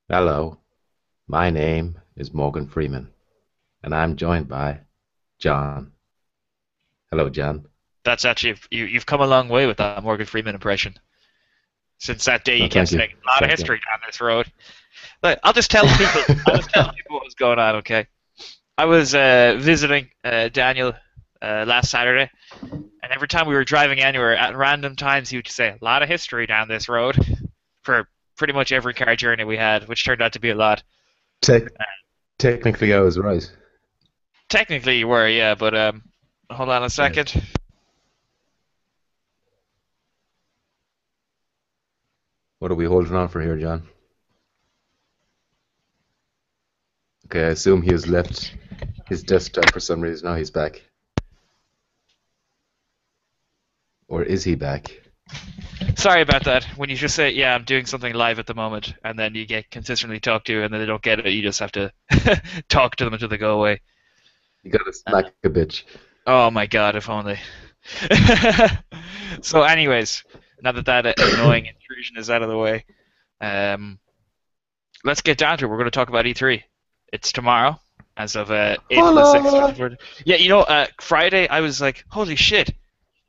Hello, my name is Morgan Freeman, and I'm joined by John. Hello, John. That's actually you've come a long way with that Morgan Freeman impression. Since that day, Oh, you kept thank you. saying a lot of Thank you. history down this road. But I'll just tell people what was going on. Okay, I was visiting Daniel last Saturday, and every time we were driving anywhere, at random times, he would just say a lot of history down this road for pretty much every car journey we had, which turned out to be a lot. Te- Technically, I was right. Technically, you were, yeah, but hold on a Right. second. What are we holding on for here, John? Okay, I assume he has left his desktop for some reason. Now he's back. Or is he back? Sorry about that. When you just say, "Yeah, I'm doing something live at the moment," and then you get consistently talked to, and then they don't get it, you just have to talk to them until they go away. You gotta Uh, smack a bitch. oh my god, if only. So, anyways, now that annoying intrusion is out of the way, um, let's get down to it. We're going to talk about E3. It's tomorrow, as of April 6th, Hola! 24th. Yeah, Friday I was like, holy shit,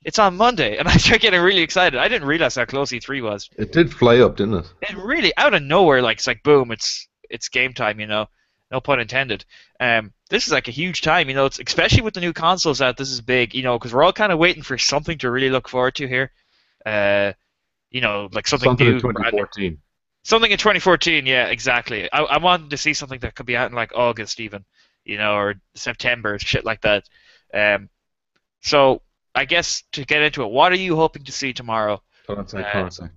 it's on Monday, and I started getting really excited. I didn't realize how close E3 was. It did fly up, didn't it? It really out of nowhere, like it's like boom, it's game time, no pun intended. This is like a huge time, it's especially with the new consoles out. This is big, because we're all kind of waiting for something to really look forward to here. Uh, like something Something in new, brand new, 2014. something in 2014. Yeah, exactly. I wanted to see something that could be out in like August even, or September, shit like that. Um, so I guess to get into it, what are you hoping to see tomorrow? Hold on a sec, hold Uh, on a sec.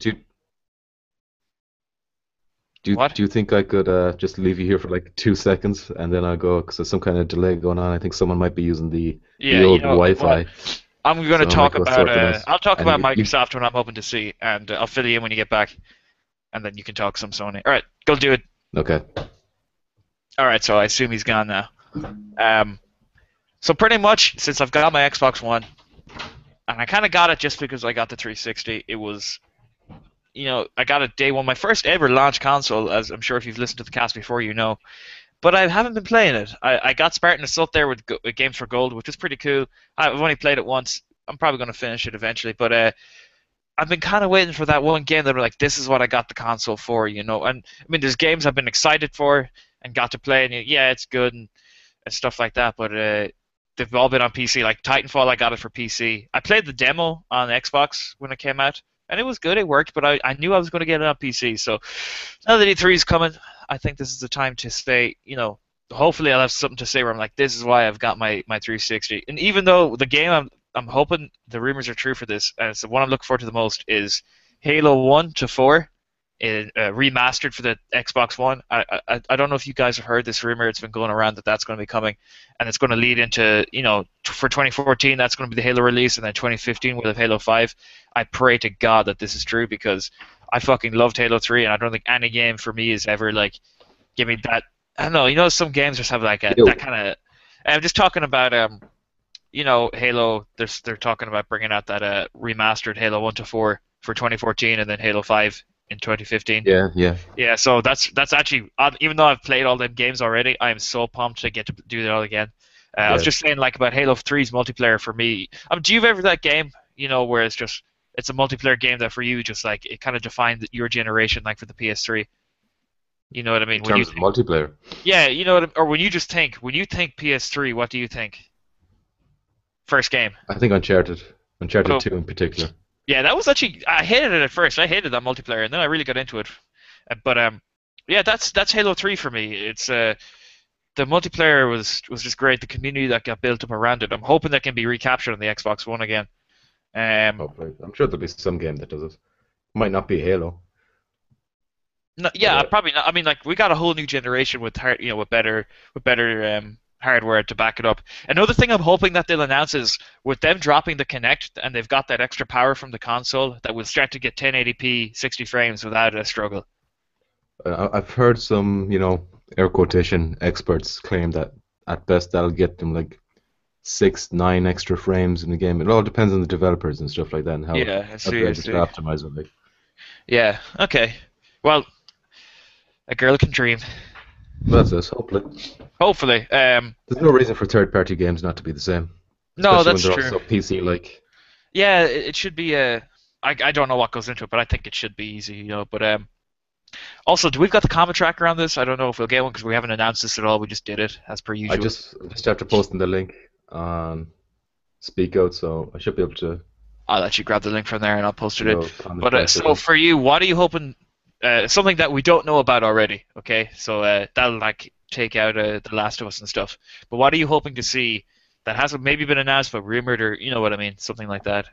what? Do you think I could just leave you here for like 2 seconds and then I'll go because there's some kind of delay going on. I think someone might be using the Yeah, old what? Wi-Fi, I'm going to so I might talk go about sort them out. I'll talk And about you Microsoft when I'm hoping to see, and I'll fill you in when you get back, and then you can talk some Sony. All right, go do it. okay? All right, so I assume he's gone now. Um, so pretty much since I've got my Xbox One, and I kind of got it just because I got the 360. It was, I got it day one, my first ever launch console, as I'm sure if you've listened to the cast before, you know. But I haven't been playing it. I got Spartan Assault there with Games for Gold, which was pretty cool. I've only played it once. I'm probably going to finish it eventually, but I've been kind of waiting for that one game that were like, this is what I got the console for. And I mean, there's games I've been excited for and got to play, and yeah, it's good and stuff like that. But they've all been on PC. Like Titanfall, I got it for PC. I played the demo on Xbox when it came out, and it was good. It worked, but I knew I was going to get it on PC. So now that E3 is coming, I think this is the time to say, hopefully I'll have something to say where I'm like, this is why I've got my 360. And even though the game I'm hoping the rumors are true for this, and it's the one I'm looking forward to the most is Halo 1 to 4 in remastered for the Xbox One. I don't know if you guys have heard this rumor. It's been going around that that's going to be coming, and it's going to lead into for 2014 that's going to be the Halo release, and then 2015 we'll have Halo 5. I pray to God that this is true because I fucking loved Halo 3, and I don't think any game for me is ever like give me that. I don't know. Some games just have like that Yo, kind of. I'm just talking about Halo. They're talking about bringing out that remastered Halo 1 to 4 for 2014, and then Halo 5 in 2015. yeah, yeah, Yeah, so that's actually even though I've played all them games already, I am so pumped to get to do that all again. I was yeah. just saying like about Halo 3's multiplayer for me. Do you ever that game where it's a multiplayer game that for you just like it kind of defined your generation like for the PS3. You know what I In mean? When you terms of think, multiplayer, yeah, you know what, or when you think PS3, what do you think? First game. I think Uncharted Boom. 2 in particular. Yeah, that was actually I hated it at first. I hated that multiplayer, and then I really got into it. But yeah, that's Halo 3 for me. It's the multiplayer was just great. The community that got built up around it. I'm hoping that can be recaptured on the Xbox One again. Um, Hopefully, I'm sure there'll be some game that does it. Might not be Halo, no, but yeah, probably not. I mean, like we got a whole new generation with with better hardware to back it up. Another thing I'm hoping that they'll announce is with them dropping the Kinect and they've got that extra power from the console that will start to get 1080p 60 frames without a struggle. I've heard some, air quotation experts claim that at best that'll get them like 6, 9 extra frames in the game. It all depends on the developers and stuff like that and Yeah, I how see, they're I able to see. optimize it. Like, Yeah, okay. Well, A girl can dream. Well, that's it. Hopefully, Hopefully. there's no reason for third-party games not to be the same, No, especially when that's they're true. also PC-like. Yeah, it should be I don't know what goes into it, but I think it should be easy, you know. But also, do we've got the comment tracker on this? I don't know if we'll get one because we haven't announced this at all. We just did it as per I usual. just after posting the link on Speak Out, so I should be able to I'll let you grab the link from there and I'll post it in. do a comment But tracker so thing. for you, what are you hoping? Something that we don't know about already. Okay, so that'll like take out The Last of Us and stuff. But what are you hoping to see that hasn't maybe been announced but rumored, or you know what I mean, something like that?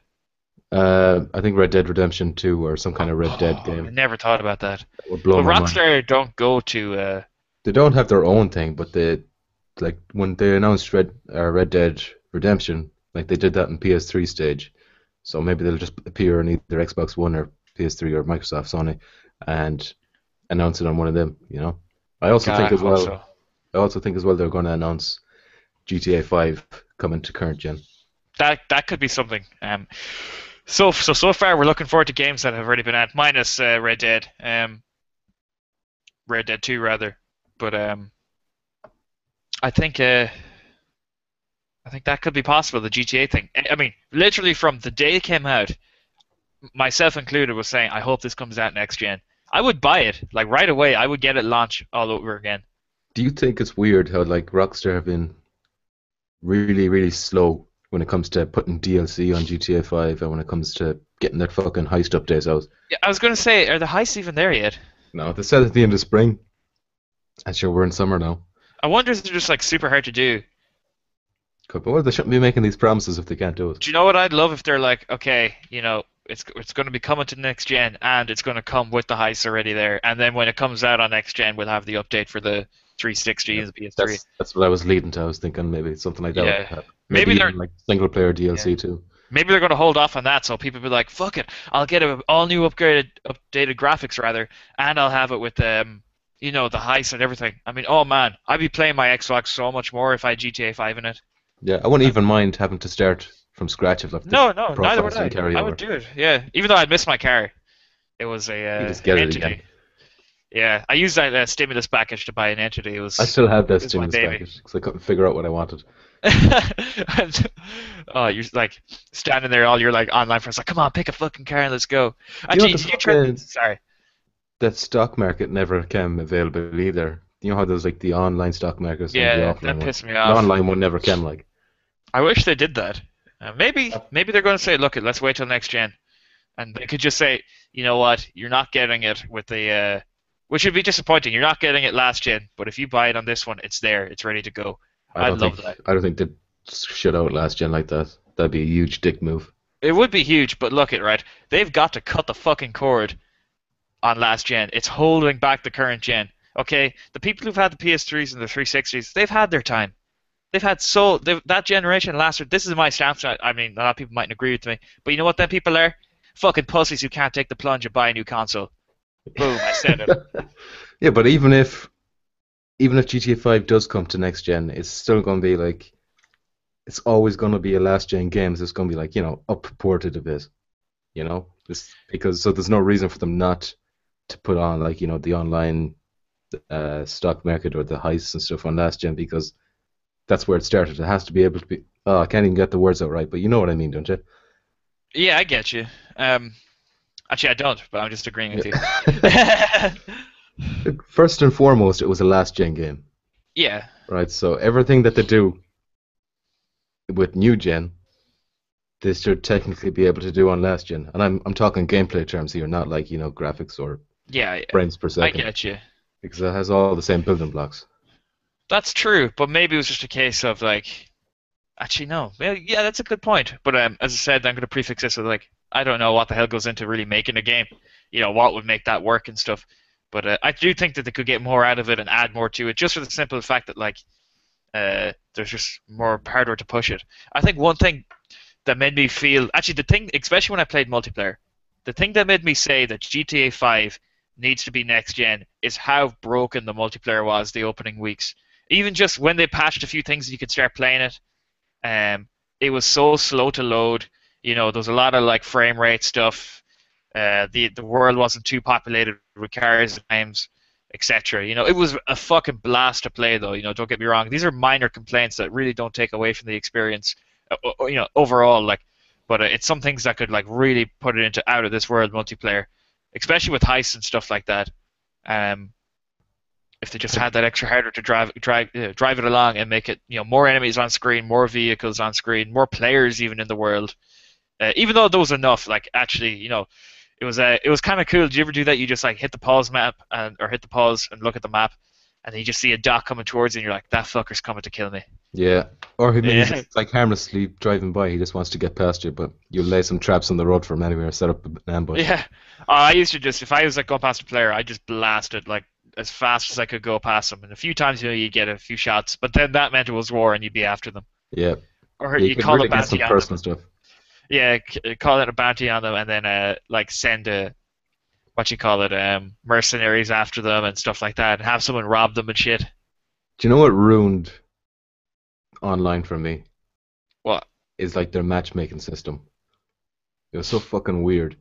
I think Red Dead Redemption 2 or some kind of Red Dead Oh, I game never thought about that. would blow But my mind. Rockstar don't go to. They don't have their own thing, but they like when they announced Red Dead Redemption, like they did that in PS3 stage. So maybe they'll just appear on either Xbox One or PS3 or Microsoft Sony and announce it on one of them. I also God, I think as hope well. so. I also think as well they're going to announce GTA 5 coming to current gen. That could be something. So far we're looking forward to games that have already been out, minus Red Dead 2 rather. But I think I think that could be possible. The GTA thing. I mean, literally from the day it came out, myself included, was saying, I hope this comes out next gen. I would buy it like right away. I would get it launched all over again. Do you think it's weird how like Rockstar have been really, really slow when it comes to putting DLC on GTA 5 and when it comes to getting their fucking heist updates out? Yeah, I was gonna say, are the heists even there yet? No, they said at the end of spring. And sure, we're in summer now. I wonder if they're just like super hard to do. But well, they shouldn't be making these promises if they can't do it. Do you know what I'd love if they're like, okay, you know, it's going to be coming to next gen, and it's going to come with the heists already there, and then when it comes out on next gen, we'll have the update for the 360 Yeah. and the PS3. That's what I was leading to. I was thinking maybe something like that would Yeah, happen. Maybe maybe they're even like single player yeah, DLC too. maybe they're going to hold off on that, so people be like, fuck it, I'll get a all new updated graphics rather, and I'll have it with you know, the heists and everything. I mean, oh man, I'd be playing my Xbox so much more if I had GTA 5 in it. Yeah, I wouldn't even mind having to start from scratch if like the No, no, neither would profiles I. didn't carry I would over. do it. Yeah, even though I'd miss my car. It was You a just get it again. entity. Yeah, I used that stimulus package to buy an entity. I still have that It was my stimulus baby. package because I couldn't figure out what I wanted. And, oh, you're like standing there, all your like online friends like, come on, pick a fucking car and let's go. Do you know Actually, the did you try? fucking Sorry. that stock market never came available either? You know how there's like the online stock markets and the Yeah, offline that one. pissed me The off. online one never came like. I wish they did that. Maybe they're going to say, look, let's wait till next gen, and they could just say, you know what, you're not getting it with the, which would be disappointing. You're not getting it last gen, but if you buy it on this one, it's there, it's ready to go. I I'd don't think love that. I don't think they'd shut out last gen like that. That'd be a huge dick move. It would be huge, but look it right. They've got to cut the fucking cord on last gen. It's holding back the current gen. Okay, the people who've had the PS3s and the 360s, they've had their time. That generation lasted. This is my stance. I mean, a lot of people mightn't agree with me, but you know what? Them people are fucking pussies who can't take the plunge and buy a new console. Boom! I said it. Yeah, but even if GTA 5 does come to next gen, it's still going to be like it's always going to be a last gen game. So it's going to be like up ported a bit, just because so there's no reason for them not to put on like the online stock market or the heists and stuff on last gen because that's where it started. It has to be able to be. Oh, I can't even get the words out right, but you know what I mean, don't you? Yeah, I get you. Actually, I don't, but I'm just agreeing with you. Yeah. First and foremost, it was a last gen game, Yeah, right? So everything that they do with new gen, they should technically be able to do on last gen. And I'm talking gameplay terms here, not like graphics or yeah, frames per I second, get you. because it has all the same building blocks. That's true, but maybe it was just a case of like, actually no. Yeah, that's a good point. But as I said, I'm going to prefix this with like, I don't know what the hell goes into really making a game. You know, what would make that work and stuff. But I do think that they could get more out of it and add more to it, just for the simple fact that like, there's just more hardware to push it. I think one thing that made me feel, actually the thing, especially when I played multiplayer, the thing that made me say that GTA 5 needs to be next gen is how broken the multiplayer was the opening weeks. Even just when they patched a few things and you could start playing it, it was so slow to load. You know, there was a lot of like frame rate stuff. The world wasn't too populated with cars at times. etc. You know, it was a fucking blast to play, though. You know, don't get me wrong. These are minor complaints that really don't take away from the experience, you know, overall. Like, but it's some things that could like really put it into out of this world multiplayer, especially with heists and stuff like that. Um, if they just had that extra hardware to drive it along and make it, you know, more enemies on screen, more vehicles on screen, more players even in the world. Even though there was enough, like actually, you know, it was kind of cool. Did you ever do that? You just like hit the pause map or hit the pause and look at the map, and then you just see a dot coming towards you, and you're like, that fucker's coming to kill me. Yeah. Or he's Yeah. just like harmlessly driving by. He just wants to get past you, but you lay some traps on the road for him anyway, or set up an ambush. Yeah. I used to just, if I was like going past a player, I just blasted like as fast as I could go past them. And a few times, you know, you get a few shots, but then that meant it was war, and you'd be after them. Yeah. Or Yeah, you you could call really a get some bounty on them. personal stuff. Yeah, call it a bounty on them, and then like send mercenaries after them and stuff like that, and have someone rob them and shit. Do you know what ruined online for me? What? Is like their matchmaking system. It was so fucking weird.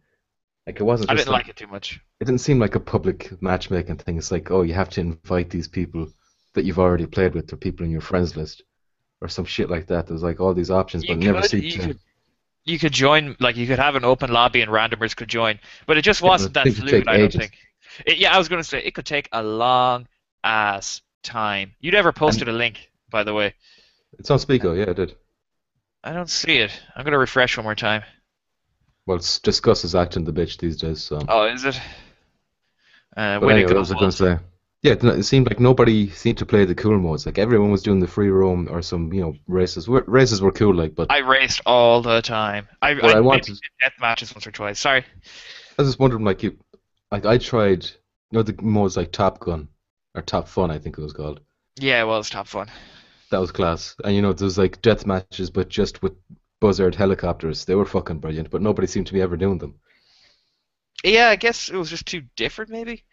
Like it wasn't I just didn't like it too much. it didn't seem like a public matchmaking thing. It's like, oh, you have to invite these people that you've already played with, or people in your friends list, or some shit like that. There's like all these options, but it never seemed to. You could join, like you could have an open lobby and randomers could join, but it just Yeah, wasn't but that it could fluid. take I don't ages. think. Yeah, I was gonna say it could take a long ass time. You never posted And a link, by the way. it's on Speako, yeah, it did. I don't see it. I'm gonna refresh one more time. Well, it's Discuss is acting the bitch these days, so. Oh, is it? But Way to anyway, go, what was I going to Wolves. say? Yeah, it seemed like nobody seemed to play the cool modes. Like everyone was doing the free roam or some, races. Races were cool, like, but I raced all the time. what I I maybe wanted, did death matches once or twice. Sorry. I was just wondering, like I tried, the modes like Top Gun or Top Fun, I think it was called. Yeah, well, it's top fun. That was class. And there's like death matches, but just with Buzzard helicopters. They were fucking brilliant, but nobody seemed to be ever doing them. Yeah, I guess it was just too different, maybe.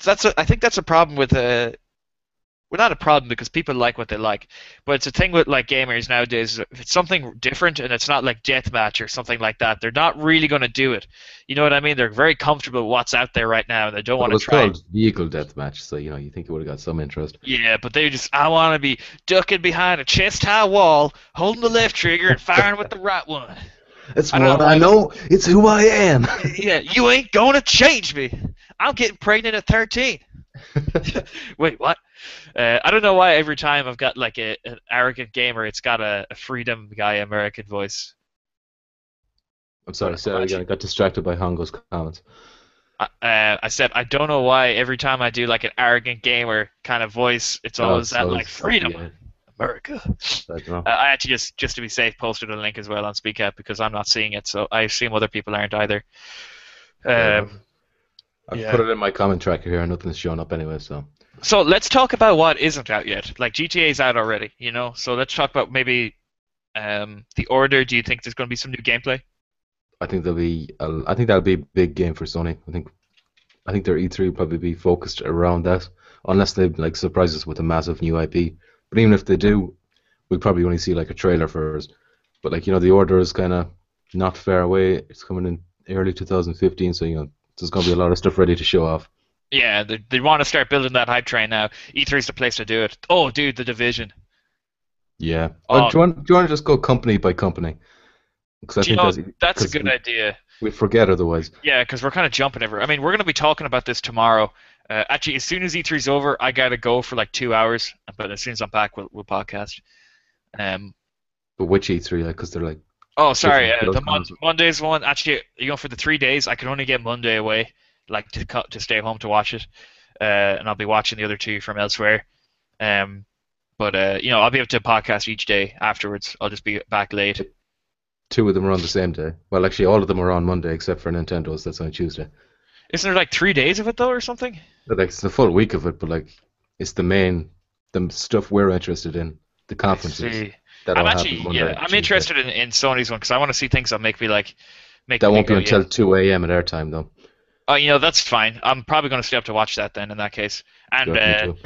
I think that's a problem with well, not a problem because people like what they like, but it's a thing with like gamers nowadays. If it's something different and it's not like deathmatch or something like that, they're not really going to do it. You know what I mean? They're very comfortable with what's out there right now, and they don't But it want to was try. called Vehicle Deathmatch, so you think it would have got some interest. Yeah, but I want to be ducking behind a chest-high wall, holding the left trigger and firing with the right one. It's I don't what know I why. know. It's who I am. Yeah, you ain't going to change me. I'm getting pregnant at 13. Wait, what? I don't know why every time I've got like an arrogant gamer, it's got a freedom guy American voice. I'm sorry, But Sarah, again. I got distracted by Hongo's comments. I said I don't know why every time I do like an arrogant gamer kind of voice, it's Oh, always that so like freedom, yeah, America. I don't know. I actually just to be safe posted a link as well on SpeakApp because I'm not seeing it, so I assume other people aren't either. Fair enough. Um, I've yeah. put it in my comment tracker here, and nothing's showing up anyway. So So let's talk about what isn't out yet. Like GTA's out already, you know. So let's talk about maybe the order. Do you think there's going to be some new gameplay? I think I think that'll be a big game for Sony. I think their E3 will probably be focused around that, unless they like surprise us with a massive new IP. But even if they do, we'll probably only see like a trailer first. But the order is kind of not far away. It's coming in early 2015, so there's gonna be a lot of stuff ready to show off. Yeah, they want to start building that hype train now. E3's the place to do it. Oh, dude, The Division. Yeah. Oh, Do you want to just go company by company? Because I do you think know that's a because good idea. we forget otherwise. Yeah, because we're kind of jumping everywhere. I mean, we're going to be talking about this tomorrow. Actually, as soon as E3's over, I gotta go for like 2 hours. But as soon as I'm back, we'll podcast. Um. But which E3? Like, because they're like Oh, sorry. different The consoles. Monday's one. Actually, for the 3 days, I can only get Monday away, like to stay home to watch it. And I'll be watching the other two from elsewhere. Um. But I'll be able to podcast each day afterwards. I'll just be back late. Two of them are on the same day. Well, actually, all of them are on Monday except for Nintendo's. That's on Tuesday. Isn't there like 3 days of it though, or something? But, like, it's the full week of it, but like it's the stuff we're interested in, the I conferences see. that I'm all happen actually, Monday, yeah, I'm Tuesday. interested in Sony's one because I want to see things that make me make That me won't be go, until yeah. 2 a.m. at our time, though. Oh, that's fine. I'm probably going to stay up to watch that then in that case. And Good, me too.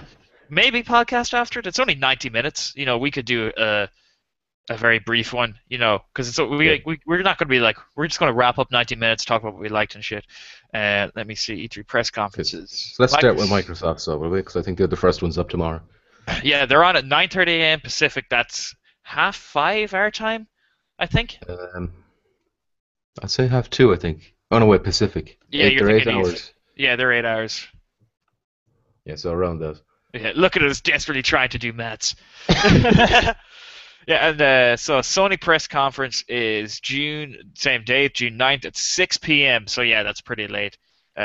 maybe podcast after it. It's only 90 minutes. We could do a very brief one, because Yeah. we're not going to be like we're just going to wrap up 90 minutes, talk about what we liked and shit. Let me see E3 press Okay. conferences. So let's start with Microsoft, Microsoft, so will we? Because I think they're the first ones up tomorrow. yeah, they're on at 9:30 a.m. Pacific. That's half five our time, I think. Um, I'd say half two. I think. Oh no, wait, Pacific. Yeah, Eight. you're They're eight thinking East. hours. Yeah, they're 8 hours. Yeah, so around that. Yeah, look at us desperately trying to do maths. Yeah, and so Sony press conference is same date, June 9th at 6 p.m. So yeah, that's pretty late.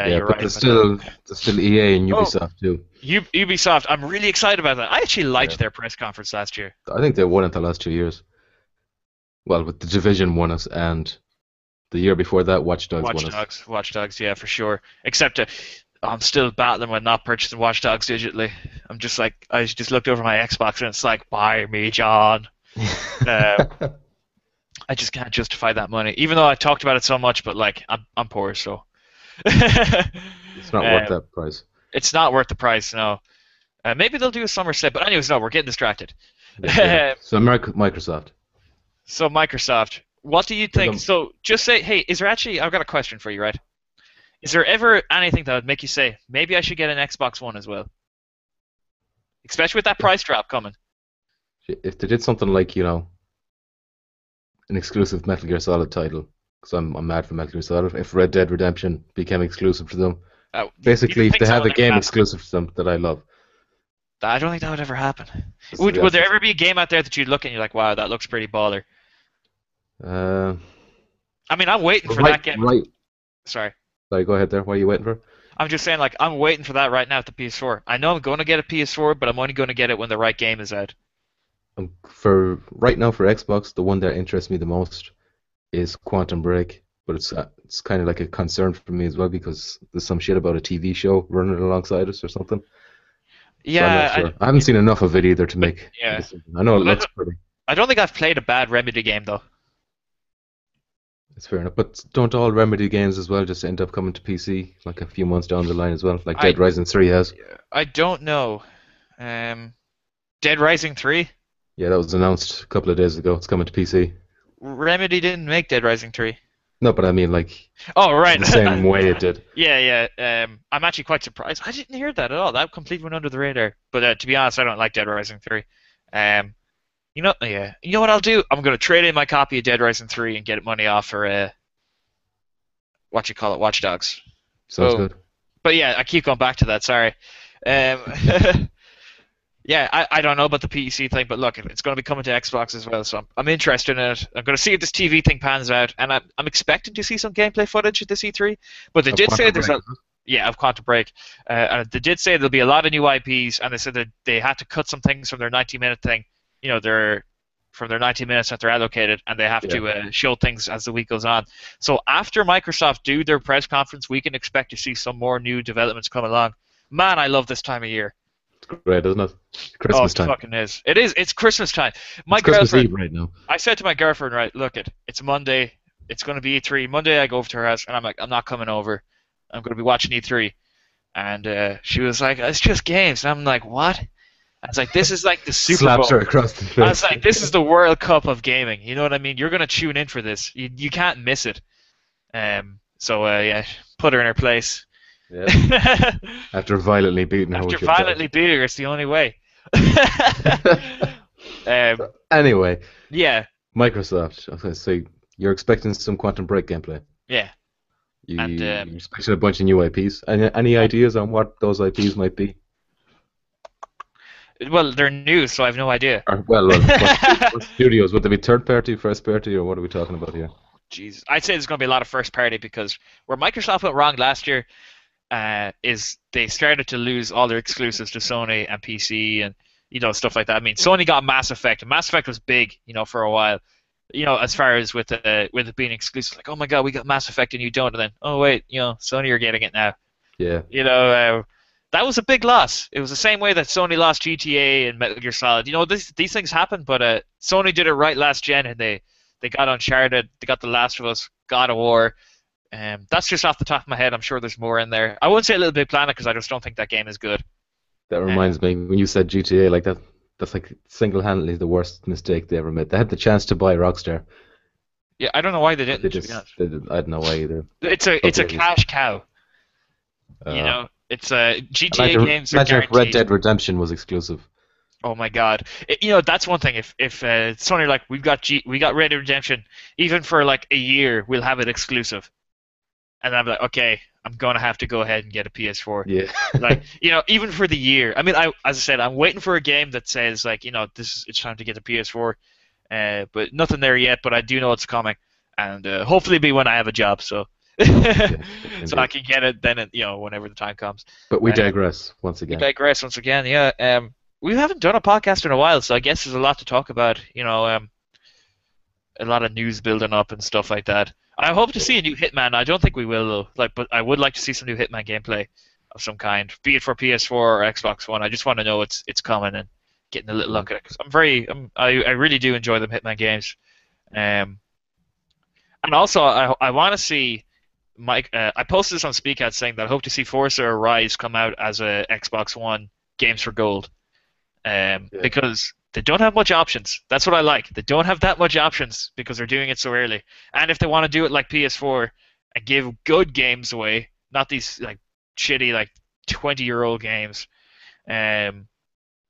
Yeah, You're but right about that. there's still EA and Oh, Ubisoft too. Ubisoft, I'm really excited about that. I actually Yeah, liked their press conference last year. I think they won it the last 2 years. Well, with the Division won it, and the year before that, Watch Dogs won it. Watch Dogs, yeah, for sure. Except I'm still battling with not purchasing Watch Dogs digitally. I'm just like, I just looked over my Xbox and it's like, buy me, John. Uh, I just can't justify that money, even though I talked about it so much. But like, I'm poor, so It's not worth um, that price. it's not worth the price. No, maybe they'll do a summer sale. But anyways, no, we're getting distracted. Yeah, yeah. So Microsoft. So Microsoft, what do you For think? them, So just say, hey, is there actually? I've got a question for you, right? Is there ever anything that would make you say, maybe I should get an Xbox One as well, especially with that price drop coming? if they did something like, an exclusive Metal Gear Solid title, because I'm mad for Metal Gear Solid. If Red Dead Redemption became exclusive to them, You don't basically, if think they that have will a ever game happen? exclusive to them that I love, I don't think that would ever happen. Would that's there just. ever be a game out there that you'd look at and you're like, wow, that looks pretty baller? Uh, I mean, I'm waiting for right, that game. right. Sorry. Sorry, go ahead there. What are you waiting for? I'm just saying, like, I'm waiting for that right now at the PS4. I know I'm going to get a PS4, but I'm only going to get it when the right game is out. For right now for Xbox, the one that interests me the most is Quantum Break, but it's kind of like a concern for me as well because there's some shit about a TV show running alongside us or something. So I'm not Yeah, sure. I haven't seen enough of it either to but make a yeah, decision. I know it but looks pretty. I don't think I've played a bad Remedy game though. It's fair enough, but don't all Remedy games as well just end up coming to PC like a few months down the line as well, like I Dead Rising 3 has? I don't know. Um, Dead Rising 3? Yeah, that was announced a couple of days ago. It's coming to PC. Remedy didn't make Dead Rising 3. No, but I mean like Oh, right. the same way it did. Yeah, yeah. I'm actually quite surprised. I didn't hear that at all. That completely went under the radar. But to be honest, I don't like Dead Rising 3. Um, yeah. You know what I'll do? I'm gonna trade in my copy of Dead Rising 3 and get money off for what you call it, Watch Dogs. Sounds Boom. good. But yeah, I keep going back to that. Sorry. Um, yeah, I don't know about the PEC thing, but look, it's going to be coming to Xbox as well, so I'm interested in it. I'm going to see if this TV thing pans out, and I'm expecting to see some gameplay footage at this E3. But they Of did say Quantum there's Break. of Quantum Break. They did say there'll be a lot of new IPs, and they said that they had to cut some things from their 90-minute thing. From their 90 minutes that they're allocated, and they have Yeah. to show things as the week goes on. So after Microsoft do their press conference, we can expect to see some more new developments come along. Man, I love this time of year. It's great, isn't it? Oh, Christmas it time. fucking is. It is. It's Christmas time. My It's Christmas girlfriend. Eve right now. I said to my girlfriend, right, look, it's Monday. It's going to be E3. Monday, I go over to her house, and I'm like, I'm not coming over. I'm going to be watching E3. And she was like, it's just games. And I'm like, what? I was like, this is like the Super Slaps her Bowl. across the I was face. like, this is the World Cup of gaming. You know what I mean? You're going to tune in for this. You can't miss it. So yeah, put her in her place. Yeah. After violently beating her After with your violently beating her, it's the only way. um, Anyway, yeah, Microsoft. I was going to say, you're expecting some Quantum Break gameplay. yeah. And You're expecting a bunch of new IPs. Any ideas on what those IPs might be? well, they're new, so I have no idea. Or, well, what studios? Would they be third party, first party, or what are we talking about here? Jesus, I'd say there's going to be a lot of first party because where Microsoft went wrong last year is they started to lose all their exclusives to Sony and PC and stuff like that. I mean, Sony got Mass Effect, and Mass Effect was big, for a while. As far as with it being exclusive, like, oh my god, we got Mass Effect and you don't, and then, oh wait, Sony are getting it now. Yeah. That was a big loss. It was the same way that Sony lost GTA and Metal Gear Solid. These things happen, but Sony did it right last gen, and they got Uncharted, they got The Last of Us, God of War. That's just off the top of my head. I'm sure there's more in there. I wouldn't say Little Big Planet because I just don't think that game is good. That reminds me, when you said GTA like that, that's like single-handedly the worst mistake they ever made. They had the chance to buy Rockstar, Yeah, I don't know why they but didn't. To be honest, I don't know why either. it's a Probably, cash cow. uh, It's GTA imagine games are imagine if Red guaranteed. Dead Redemption was exclusive. Oh my God! That's one thing. If Sony are like we got Red Dead Redemption, even for like a year, we'll have it exclusive, and I'm like, okay, I'm gonna have to go ahead and get a PS4. Yeah. Like, even for the year. I mean, as I said, I'm waiting for a game that says like, it's time to get the PS4, but nothing there yet. But I do know it's coming, and hopefully be when I have a job, so Yeah, so I indeed. can get it then, whenever the time comes. But we Uh, digress once we again. digress once again. Yeah. We haven't done a podcast in a while, so I guess there's a lot to talk about. A lot of news building up and stuff like that. I hope to see a new Hitman. I don't think we will though. But I would like to see some new Hitman gameplay of some kind, be it for PS4 or Xbox One. I just want to know it's coming and getting a little look at it, because I really do enjoy them Hitman games. Um, and also I want to see Mike. I posted this on Speakout saying that I hope to see Forza Rise come out as a Xbox One games for gold, Yeah. because they don't have much options. That's what I like. They don't have that much options because they're doing it so early. And if they want to do it like PS4 and give good games away, not these like shitty like 20-year-old games, um,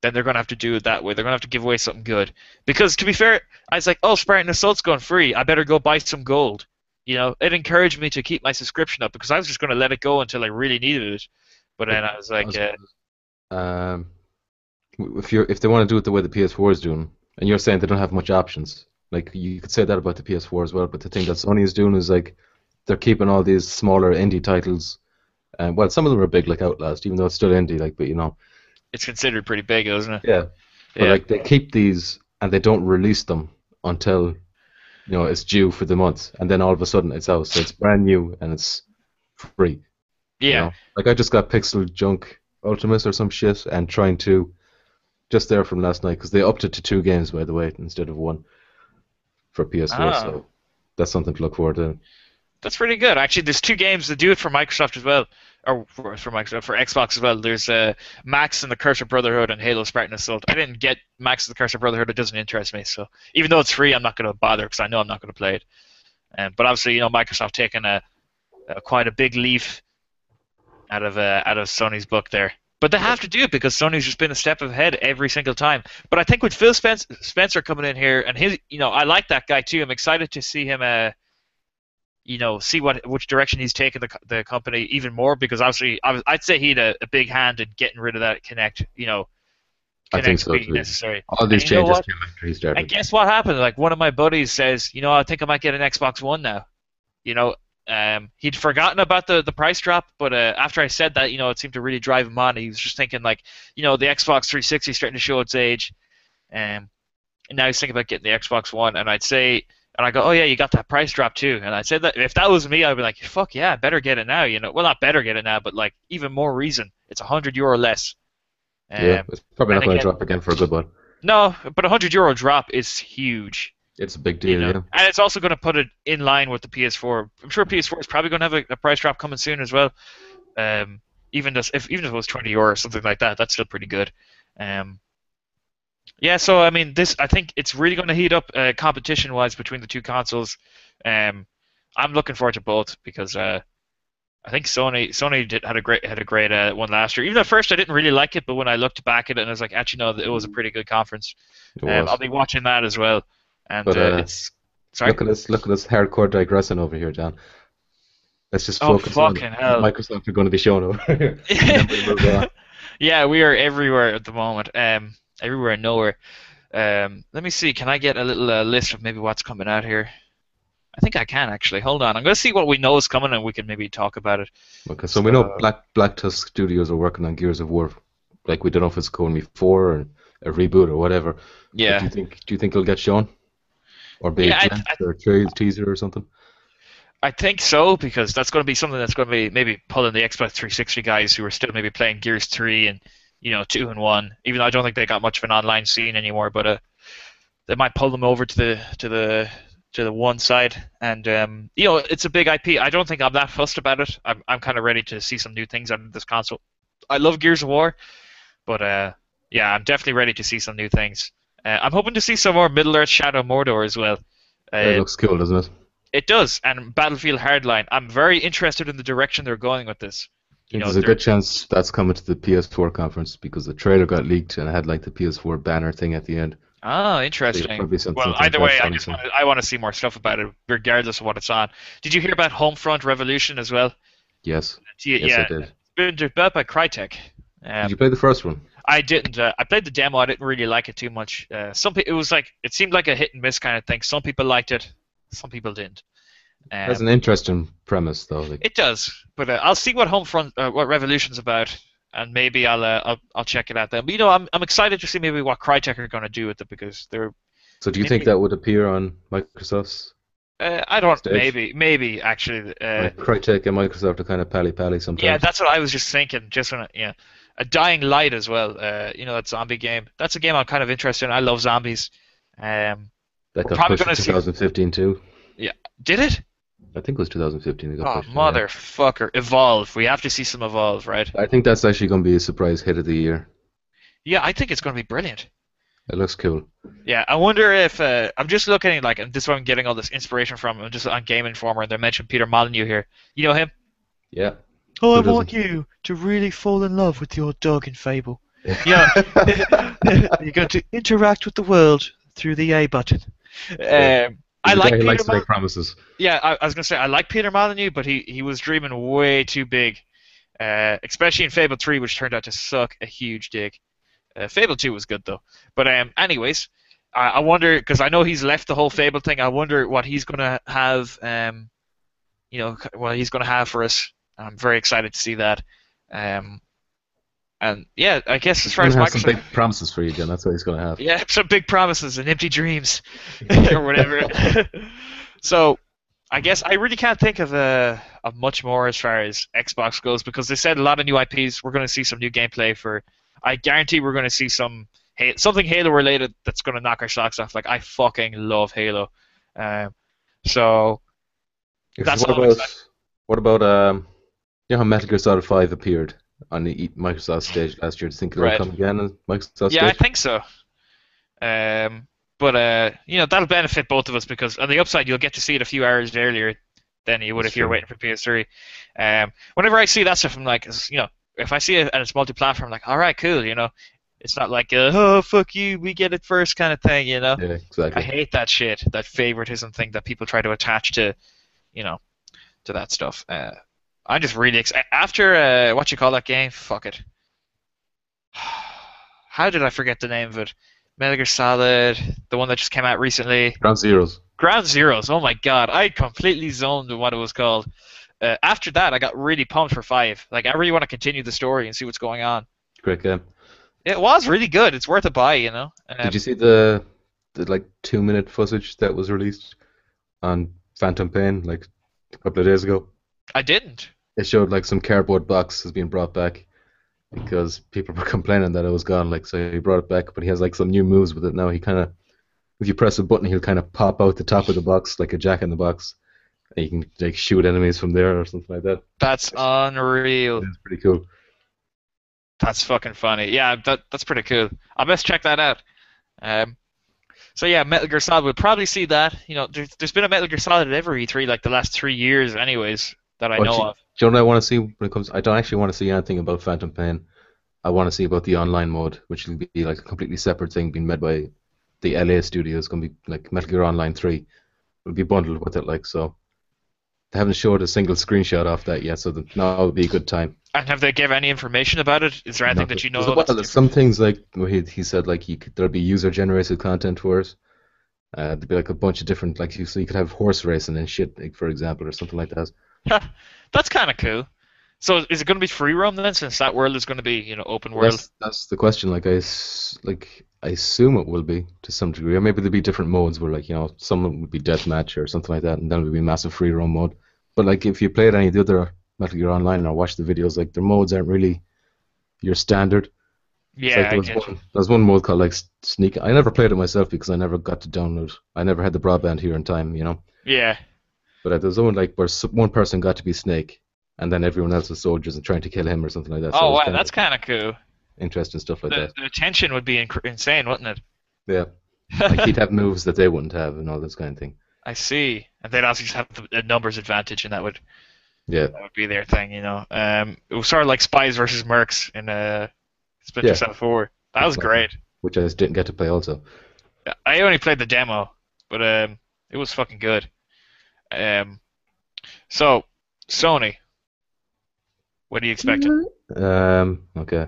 then they're gonna have to do it that way. They're gonna have to give away something good. Because to be fair, I was like, oh, Spartan Assault's going free. I better go buy some gold. It encouraged me to keep my subscription up because I was just gonna let it go until I really needed it. But then I was I like, was, um, if they want to do it the way the PS4 is doing, and you're saying they don't have much options, like you could say that about the PS4 as well. But the thing that Sony is doing is like they're keeping all these smaller indie titles, and well, some of them are big, like Outlast, even though it's still indie. Like, but it's considered pretty big, isn't it? yeah. But Yeah. like they keep these and they don't release them until it's due for the month, and then all of a sudden it's out, so it's brand new and it's free. Yeah. Like I just got Pixel Junk Ultimus or some shit, and trying to just there from last night because they upped it to 2 games by the way instead of one for PS4, Ah. so that's something to look forward to. That's pretty good. Actually, there's two games that do it for Microsoft as well, or for Microsoft, for Xbox as well. There's Max and the Curse of Brotherhood and Halo Spartan Assault. I didn't get Max and the Curse of Brotherhood. It doesn't interest me. So even though it's free, I'm not going to bother because I know I'm not going to play it. But obviously, Microsoft taking quite a big leaf out of Sony's book there. But they have to do it because Sony's just been a step ahead every single time. But I think with Phil Spencer coming in here, and I like that guy too. I'm excited to see him. See which direction he's taken the company even more, because obviously I'd say he had a big hand in getting rid of that Connect. I think Connect so being too. necessary. All And these you know changes what? came after he And started. guess what happened? Like, one of my buddies says, I think I might get an Xbox One now. You know, he'd forgotten about the price drop, but after I said that, it seemed to really drive him on. He was just thinking like, the Xbox 360 is starting to show its age, and now he's thinking about getting the Xbox One. And I go, oh yeah, you got that price drop too. And I said that if that was me, I'd be like, fuck yeah, I better get it now. Well, not better get it now, but like even more reason. It's €100 less. Yeah, Um, it's probably and not going to again, drop again for a good while. no, but €100 drop is huge. It's a big deal, yeah. And it's also going to put it in line with the PS4. I'm sure PS4 is probably going to have a price drop coming soon as well. Even if it was €20 or something like that, that's still pretty good. Yeah, so I mean, I think it's really going to heat up competition-wise between the two consoles. I'm looking forward to both because I think Sony had a great one last year. Even at first, I didn't really like it, but when I looked back at it, and I was like, actually, no, it was a pretty good conference. It was. I'll be watching that as well. And But it's sorry. look at us hardcore digressing over here, John. Let's just Oh focus on fucking what hell! Microsoft are going to be showing over here, and then we'll move on. Yeah, we are everywhere at the moment. Everywhere and nowhere. Let me see. Can I get a little list of maybe what's coming out here? I think I can actually. Hold on. I'm going to see what we know is coming, and we can maybe talk about it. Okay, so we know Black Tusk Studios are working on Gears of War. Like we don't know if it's going to be 4 or a reboot or whatever. But Yeah. do you think it'll get shown, or be Yeah, a glance or a teaser or something? I think so, because that's going to be something that's going to be maybe pulling the Xbox 360 guys who are still maybe playing Gears 3 and 2 and 1. Even though I don't think they got much of an online scene anymore, but they might pull them over to the one side. And it's a big IP. I don't think I'm that fussed about it. I'm kind of ready to see some new things out of this console. I love Gears of War, but Yeah, I'm definitely ready to see some new things. I'm hoping to see some more Middle Earth Shadow Mordor as well. It Uh, looks cool, doesn't it? it does, and Battlefield Hardline. I'm very interested in the direction they're going with this. I You think know, there's a good chance that's coming to the PS4 conference because the trailer got leaked and it had like the PS4 banner thing at the end. oh, So you'll interesting. probably Well, something like either that way, starting soon. I want to see more stuff about it, regardless of what it's on. Did you hear about Homefront Revolution as well? Yes. Yes, I Yeah, did. it's been developed by Crytek. Did you Um, play the first one? I didn't. I played the demo. I didn't really like it too much. It was like it seemed like a hit and miss kind of thing. Some people liked it, some people didn't. That's Um, an interesting premise, though. Like, it does, but I'll see what what Revolution's about, and maybe I'll check it out then. But I'm excited to see maybe what Crytek are going to do with it because they're so do you think maybe that would appear on Microsoft's I don't stage? maybe actually Like Crytek and Microsoft are kind of pally yeah, sometimes. that's what I was just thinking. Just when yeah, a Dying Light as well. That zombie game. That's a game I'm kind of interested in. I love zombies. That We're got probably pushed to going to see. 2015 too. Yeah, did it? I think it was 2015 it got Oh pushed to, yeah. motherfucker! Evolve. We have to see some Evolve, right? I think that's actually going to be a surprise hit of the year. Yeah, I think it's going to be brilliant. It looks cool. Yeah, I wonder if I'm just looking at like, and this is where I'm getting all this inspiration from. I'm just on Game Informer, and they mentioned Peter Molyneux here. You know him? Yeah. Oh, I Who want doesn't? you to really fall in love with your dog in Fable. Yeah, you're going to interact with the world through the A button. Yeah. I He's a guy like who Peter. likes to make promises. Yeah, I was gonna say I like Peter Molyneux, but he was dreaming way too big, especially in Fable 3, which turned out to suck a huge dick. Fable 2 was good though. But anyways, I wonder because I know he's left the whole Fable thing. I wonder what he's gonna have. What he's gonna have for us. I'm very excited to see that. Um, and yeah, I guess as He's far going as to have some Microsoft, big promises for you, Jen. That's what he's going to have. yeah, some big promises and empty dreams, or whatever. So I guess I really can't think of much more as far as Xbox goes because they said a lot of new IPs. We're going to see some new gameplay for. I guarantee we're going to see something Halo related that's going to knock our socks off. Like I fucking love Halo, so that's What all I'm about excited. you know how Metal Gear Solid 5 appeared on the Microsoft stage last year? Do you think it'll Right? come again on Microsoft Yeah, I stage? think so. But that'll benefit both of us because on the upside you'll get to see it a few hours earlier than you would That's if you're true. waiting for PS3. Whenever I see that stuff, I'm like, if I see it and it's multi-platform, I'm like, all right, cool. It's not like oh fuck you, we get it first kind of thing. Yeah, I exactly. hate that shit, that favoritism thing that people try to attach to, you know, to that stuff. I'm just really excited after what you call that game. Fuck it. How did I forget the name of it? Metal Gear Solid, the one that just came out recently. Ground Zeroes. Ground Zeroes. Oh my god, I completely zoned on what it was called. After that, I got really pumped for 5. Like, I really want to continue the story and see what's going on. Great game. It was really good. It's worth a buy. Did you see the like 2 minute footage that was released on Phantom Pain like a couple of days ago? I didn't. It showed like some cardboard box has been brought back because people were complaining that it was gone. Like, so he brought it back, but he has like some new moves with it now. He kind of, if you press a button, he'll kind of pop out the top of the box like a Jack in the Box, and you can like shoot enemies from there or something like that. That's unreal. It's pretty cool. That's fucking funny. Yeah, that's pretty cool. I best check that out. Um, so yeah, Metal Gear Solid. We'll probably see that. There's been a Metal Gear Solid at every E3 like the last 3 years, anyways, that I But know of. do you know what I want to see when it comes? I don't actually want to see anything about Phantom Pain. I want to see about the online mode, which will be like a completely separate thing being made by the LA studio. It's going to be like Metal Gear Online 3. It'll be bundled with it, like so. They haven't showed a single screenshot of that yet, so now would be a good time. And have they given any information about it? Is there anything Not that that, you there's know that's there's different? some things like where he said like there'll be user generated content for it. There'd be like a bunch of different like so you could have horse racing and shit, like, for example, or something like that. That's kind of cool. So is it going to be free roam then, since that world is going to be, open Well, world? that's the question. Like I assume it will be to some degree, or maybe there'll be different modes where like some would be deathmatch or something like that, and then it would be massive free roam mode. But like if you played any of the other Metal Gear Online or watched the videos, like their modes aren't really your standard. It's like Yeah, I get you. there was one mode called like Sneak. I never played it myself because I never got to download. I never had the broadband here in time. Yeah. But there was one like where one person got to be Snake, and then everyone else was soldiers and trying to kill him or something like that. So it Oh was wow, kind of that's kind of cool. interesting stuff like The, that. the tension would be insane, wouldn't Yeah, like it? he'd have moves that they wouldn't have and all this kind of thing. I see. And they'd also just have the numbers advantage, and Yeah, that would be their thing, you know. It was sort of like Spies versus Mercs in Splinter yeah, Cell 4. That was exactly. great. Which I just didn't get to play also. I only played the demo, but it was fucking good. Um, so Sony, what are you expecting? Okay.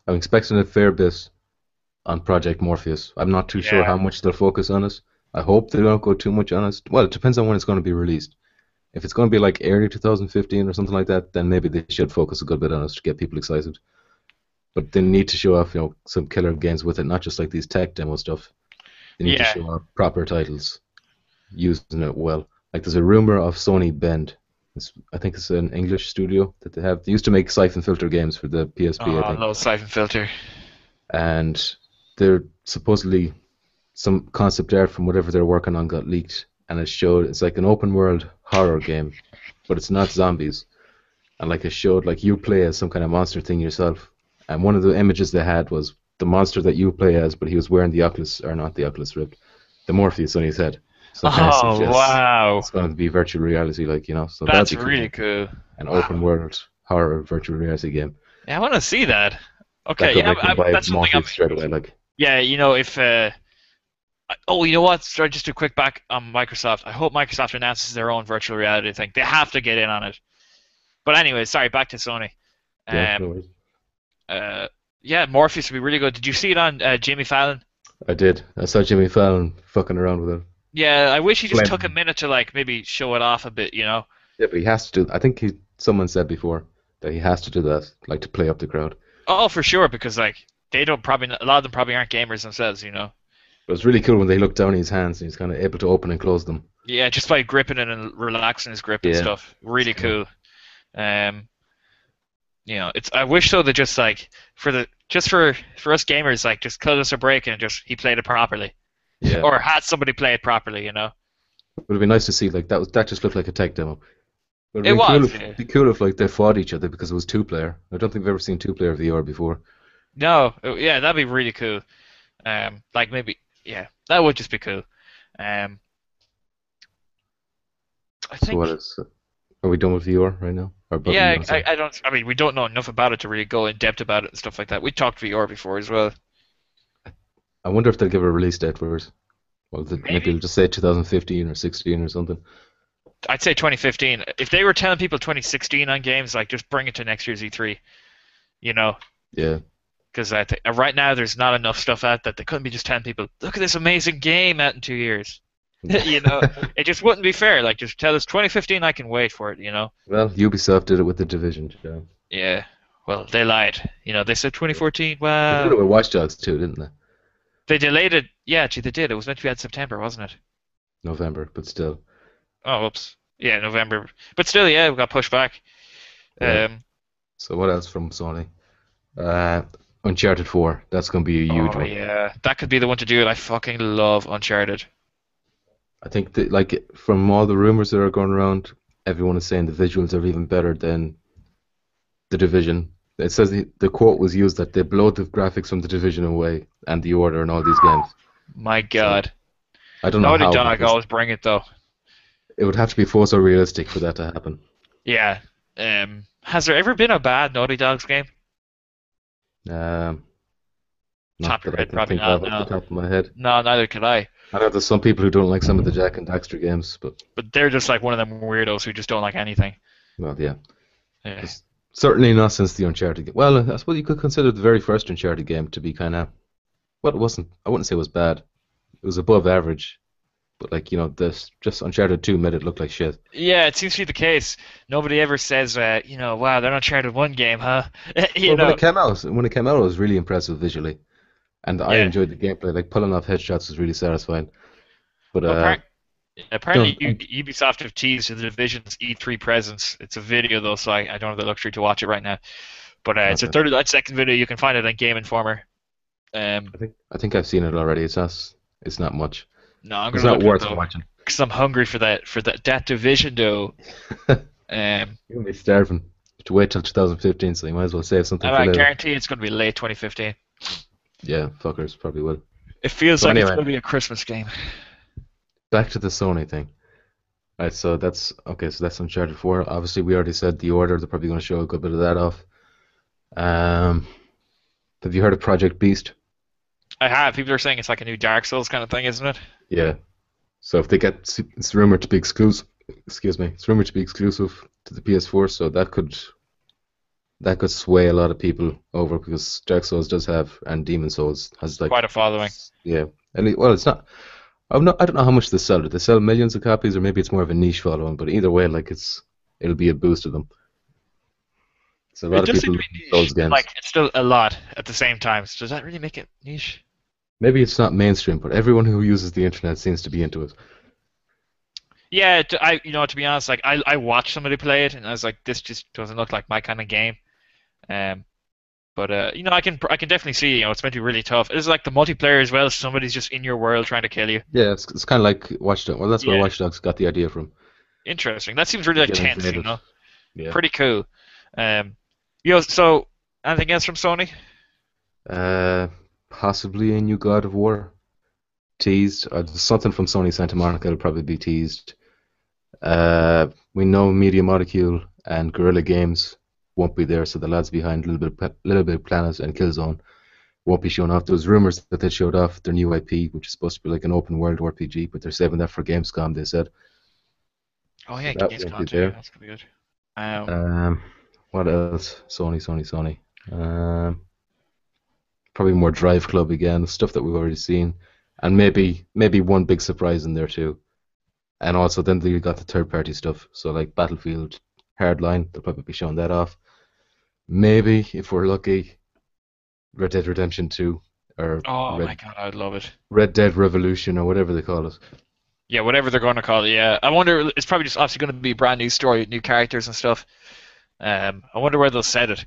I'm expecting a fair bit on Project Morpheus. I'm not too sure Yeah, how much they'll focus on it. I hope they don't go too much on it. Well, it depends on when it's going to be released. If it's going to be like early 2015 or something like that, then maybe they should focus a good bit on it to get people excited. But they need to show off, some killer games with it, not just like these tech demo stuff. They need to yeah. show off proper titles, using it well. Like there's a rumor of Sony Bend. I think it's an English studio that they have. They used to make Siphon Filter games for the PSP, I Oh, think. no Siphon Filter. And they're supposedly some concept art from whatever they're working on got leaked, and it's like an open world horror game, but it's not zombies. And like it showed like you play as some kind of monster thing yourself. And one of the images they had was the monster that you play as, but he was wearing the Oculus, or not the Oculus Rift, the Morpheus on his head. So it kind of Oh, suggests wow. it's going to be virtual reality, so that'd That's be cool. really cool. An Wow. open world horror virtual reality game. Yeah, I want to see that. That Okay, could yeah, make me buy that's something I'm. Morpheus straight away. Like, Yeah, if. Oh, you know what? Sorry, just a quick back on Microsoft. I hope Microsoft announces their own virtual reality thing. They have to get in on it. But anyway, sorry, back to Sony. yeah, Um, no worries. yeah, Morpheus would be really good. Did you see it on Jimmy Fallon? I did. I saw Jimmy Fallon fucking around with it. Yeah, I wish he just took a Flame. minute to like maybe show it off a bit, you know? Yeah, but he has to do. I think someone said before that he has to do that, like to play up the crowd. Oh, for sure, because like they don't probably a lot of them probably aren't gamers themselves, you know? But it's really cool when they look down at his hands and he's kind of able to open and close them. Yeah, just by gripping it and relaxing his grip and Yeah, stuff. Really it's cool. cool. Um, it's I wish though that just like for us gamers, like just cut us a break and just he played it properly, Yeah, or had somebody play it properly, you know. it would be nice to see like that just looked like a tech demo. It would It be cool was. if Yeah. be cool if like they fought each other because it was two player. I don't think I've ever seen two player VR before. No, yeah, that'd be really cool. Like maybe, yeah, that would just be cool. Um, I So what think, is? Are we done with VR right now? Or what were you yeah, gonna say? I don't. I mean, we don't know enough about it to really go in depth about it and stuff like that. We talked VR before as well. I wonder if they'll give a release date for it. Well, maybe Maybe they'll just say 2015 or 16 or something. I'd say 2015. If they were telling people 2016 on games, like just bring it to next year's E3, you know. Yeah. Because I think right now there's not enough stuff out that they couldn't be just telling people, look at this amazing game out in 2 years. You know, it just wouldn't be fair. Like, just tell us 2015, I can wait for it. You know. Well, Ubisoft did it with the Division. Yeah. Yeah. Well, they lied. You know, they said 2014. They did it Wow. with Watch Dogs too, didn't they? They delayed it. Yeah, actually, they did. It was meant to be out in September, wasn't it? November, but still. Oh, whoops. Yeah, November. But still, yeah, we got pushed back. Yeah. Um. So what else from Sony? Uh, Uncharted 4. That's going to be a huge Oh one. yeah, that could be the one to do it. I fucking love Uncharted. I think that, like, from all the rumors that are going around, everyone is saying the visuals are even better than the Division. It says the quote was used that they blow the graphics from the Division away and the Order and all these games. My So God. I don't know Naughty how, Dog because always bring it though. it would have to be photorealistic for that to happen. Yeah. Has there ever been a bad Naughty Dogs game? Um, Top Not of your that I head, can probably think not. of off the No. top of my head. No, neither could I. I know there's some people who don't like some of the Jack and Daxter games, but But they're just like one of them weirdos who just don't like anything. well, yeah. Yeah. It's certainly not since the Uncharted game. Well, I suppose you could consider the very first Uncharted game to be kind of, well, it wasn't. I wouldn't say it was bad. It was above average, but like this just Uncharted 2 made it look like shit. Yeah, it seems to be the case. Nobody ever says, wow, they're Uncharted 1 game, huh? You Well, know. when it came out, it was really impressive visually, and I Yeah. enjoyed the gameplay. Like pulling off headshots was really satisfying. But Well, apparently no, Ubisoft have teased the Division's E3 presence. It's a video though, so I don't have the luxury to watch it right now. But it's a okay. 30-second video. You can find it on Game Informer. I think I've seen it already. It's not much. No, I'm It's gonna not look at it worth though, watching. because I'm hungry for that Division though. Um, You'll be starving. to wait till 2015, so you might as well save something And for I later. guarantee it's going to be late 2015. Yeah, fuckers probably will. It feels So like it's anyway, going to be a Christmas game. back to the Sony thing. Right, so that's okay. So that's Uncharted 4. Obviously, we already said the order. They're probably going to show a good bit of that off. Um, have you heard of Project Beast? I have. People are saying it's like a new Dark Souls kind of thing, isn't it? Yeah. So if they get, it's rumored to be exclusive. Excuse me. It's rumored to be exclusive to the PS4. So that could sway a lot of people over because Dark Souls does have and Demon Souls has like Quite a following. yeah. Well, it's not. I'm not. I don't know how much they sell. Do they sell millions of copies, or maybe it's more of a niche following? But either way, like it'll be a boost to them. So a It lot of does seem people to love be niche, those but games. like it's still a lot at the same time. So does that really make it niche? Maybe it's not mainstream, but everyone who uses the internet seems to be into it. Yeah, to be honest, like I watched somebody play it and I was like, this just doesn't look like my kind of game. Um, but I can definitely see, it's meant to be really tough. It's like the multiplayer as well. Somebody's just in your world trying to kill you. Yeah, it's kind of like Watch Dogs. Well, that's where Yeah, Watch Dogs got the idea from. interesting. That seems really You like get tense, invaded. Yeah. pretty cool. Um, so anything else from Sony? Uh, possibly a new God of War teased. Something from Sony Santa Monica will probably be teased. We know Media Molecule and Guerrilla Games won't be there, so the lads behind Little Big Planet and Killzone won't be showing off. There was rumors that they showed off their new IP, which is supposed to be like an open world RPG, but they're saving that for Gamescom. They said Oh so yeah, that won't be Gamescom too. there. That's gonna be good. Um, Um, what else? Sony. Probably more Drive Club again, stuff that we've already seen, and maybe one big surprise in there too. And also then you got the third party stuff, so like Battlefield Hardline, they'll probably be showing that off. Maybe if we're lucky, Red Dead Redemption 2 or oh my God, I'd love it. Red Dead Revolution or whatever they call it. Yeah, whatever they're going to call it. Yeah, I wonder. It's probably just obviously going to be a brand new story, new characters and stuff. I wonder where they'll set it.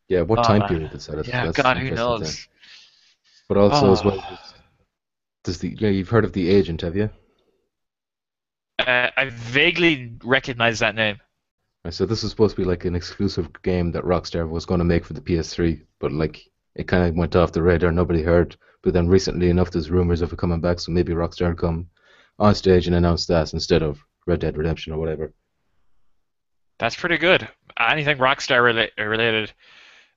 Yeah, what Oh time man, period they set it? yeah, That's God, who interesting thing. knows? But also as Oh, well, you've heard of The Agent, have you? I vaguely recognize that name. Right, so this is supposed to be like an exclusive game that Rockstar was going to make for the PS3, but like it kind of went off the radar, nobody heard. But then recently enough, there's rumors of it coming back, so maybe Rockstar will come on stage and announce that instead of Red Dead Redemption or whatever. That's pretty good. Anything Rockstar related